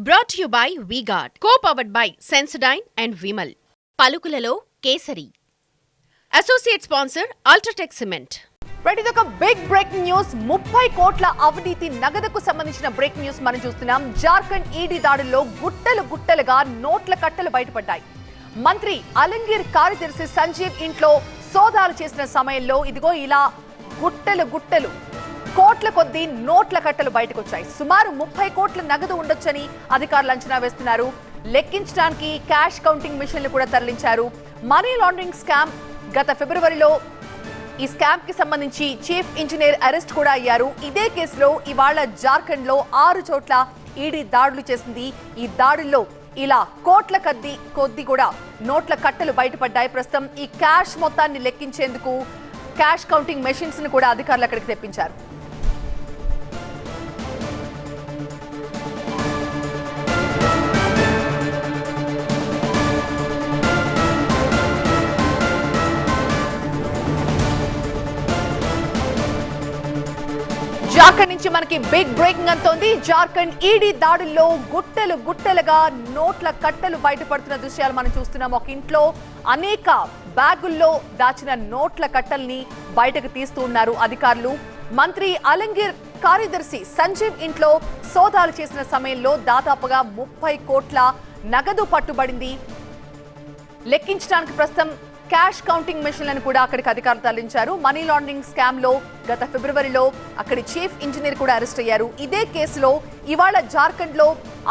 Brought to you by V-Guard, co-powered by Sensodyne and Vimal. పలుకులలో కేసరి. Associate sponsor Ultratech Cement. Right, ఇది ఒక big breaking news. 30 కోట్ల అవినీతి నగదుకు సంబంధించిన బ్రేకింగ్ న్యూస్ మనం చూస్తున్నాం. జార్ఖండ్ ఈడీ దాడుల్లో గుట్టలుగా నోట్ల కట్టలు బయటపడ్డాయి. మంత్రి అలంగీర్ కార్యదర్శి సంజీవ్ ఇంట్లో సోదాలు చేసిన సమయంలో ఇదిగో ఇలా గుట్టలు కోట్ల కొద్దీ నోట్ల కట్టలు బయటకు వచ్చాయి. సుమారు 30 కోట్ల నగదు ఉండొచ్చని అధికారులు అంచనా వేస్తున్నారు. లెక్కించడానికి క్యాష్ కౌంటింగ్ మిషన్లు కూడా తరలించారు. మనీ లాండరింగ్ స్కామ్ గత ఫిబ్రవరిలో ఈ స్కామ్ కి సంబంధించి చీఫ్ ఇంజనీర్ అరెస్ట్ కూడా అయ్యారు. ఇదే కేసులో ఇవాళ జార్ఖండ్ లో 6 చోట్ల ఈడీ దాడులు చేసింది. ఈ దాడుల్లో ఇలా కోట్ల కొద్ది కూడా నోట్ల కట్టలు బయటపడ్డాయి. ప్రస్తుతం ఈ క్యాష్ మొత్తాన్ని లెక్కించేందుకు క్యాష్ కౌంటింగ్ మెషిన్స్ ని కూడా అధికారులు అక్కడికి తెప్పించారు. జార్ఖండ్ నుంచి మనకి బిగ్ బ్రేకింగ్ అంతోంది. జార్ఖండ్ ఈడీ దాడుల్లో గుట్టలుగా నోట్ల కట్టలు బయటపడుతున్న దృశ్యాలు మనం చూస్తున్నాం. ఒక ఇంట్లో అనేక బ్యాగుల్లో దాచిన నోట్ల కట్టల్ని బయటకు తీస్తూ ఉన్నారు అధికారులు. మంత్రి అలంగీర్ కార్యదర్శి సంజీవ్ ఇంట్లో సోదాలు చేసిన సమయంలో దాదాపుగా 30 కోట్ల నగదు పట్టుబడింది. లెక్కించడానికి ప్రస్తుతం క్యాష్ కౌంటింగ్ మెషిన్లను కూడా అక్కడికి అధికారులు తరలించారు. మనీ లాండరింగ్ స్కామ్ లో గత ఫిబ్రవరిలో అక్కడి చీఫ్ ఇంజనీర్ కూడా అరెస్ట్ అయ్యారు. ఇదే కేసులో ఇవాళ జార్ఖండ్ లో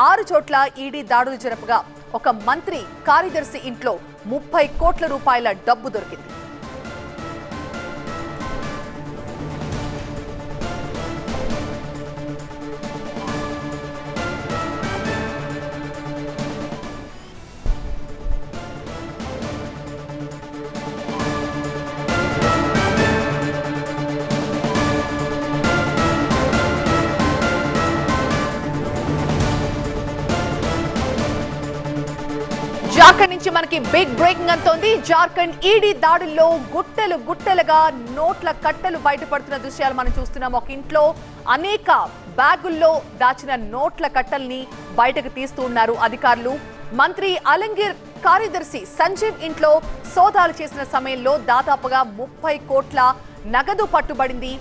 6 చోట్ల ఈడీ దాడులు జరపగా ఒక మంత్రి కార్యదర్శి ఇంట్లో 30 కోట్ల రూపాయల డబ్బు దొరికింది. జార్ఖండ్ నుంచి మనకి బిగ్ బ్రేకింగ్ అంతోంది. జార్ఖండ్ ఈడీ దాడుల్లో గుట్టలుగా నోట్ల కట్టలు బయటపడుతున్న దృశ్యాలు మనం చూస్తున్నాం. ఒక ఇంట్లో అనేక బ్యాగుల్లో దాచిన నోట్ల కట్టల్ని బయటకు తీస్తూ ఉన్నారు అధికారులు. మంత్రి అలంగీర్ కార్యదర్శి సంజీవ్ ఇంట్లో సోదాలు చేసిన సమయంలో దాదాపుగా 30 కోట్ల నగదు పట్టుబడింది.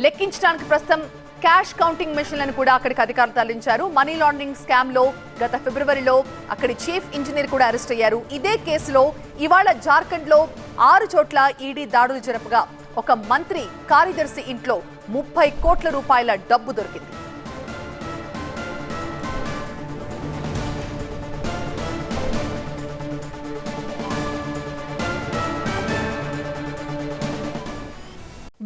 లెక్కించడానికి ప్రస్తుతం క్యాష్ కౌంటింగ్ మెషిన్లను కూడా అక్కడికి అధికారులు తరలించారు. మనీ లాండరింగ్ స్కామ్ లో గత ఫిబ్రవరిలో అక్కడి చీఫ్ ఇంజనీర్ కూడా అరెస్ట్ అయ్యారు. ఇదే కేసులో ఇవాళ జార్ఖండ్ లో 6 చోట్ల ఈడీ దాడులు జరపగా ఒక మంత్రి కార్యదర్శి ఇంట్లో 30 కోట్ల రూపాయల డబ్బు దొరికింది.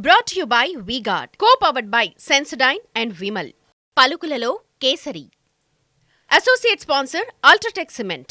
Brought to you by V-Guard, co-powered by Sensodyne and Vimal. పలుకులలో కేసరి. Associate sponsor Ultratech Cement.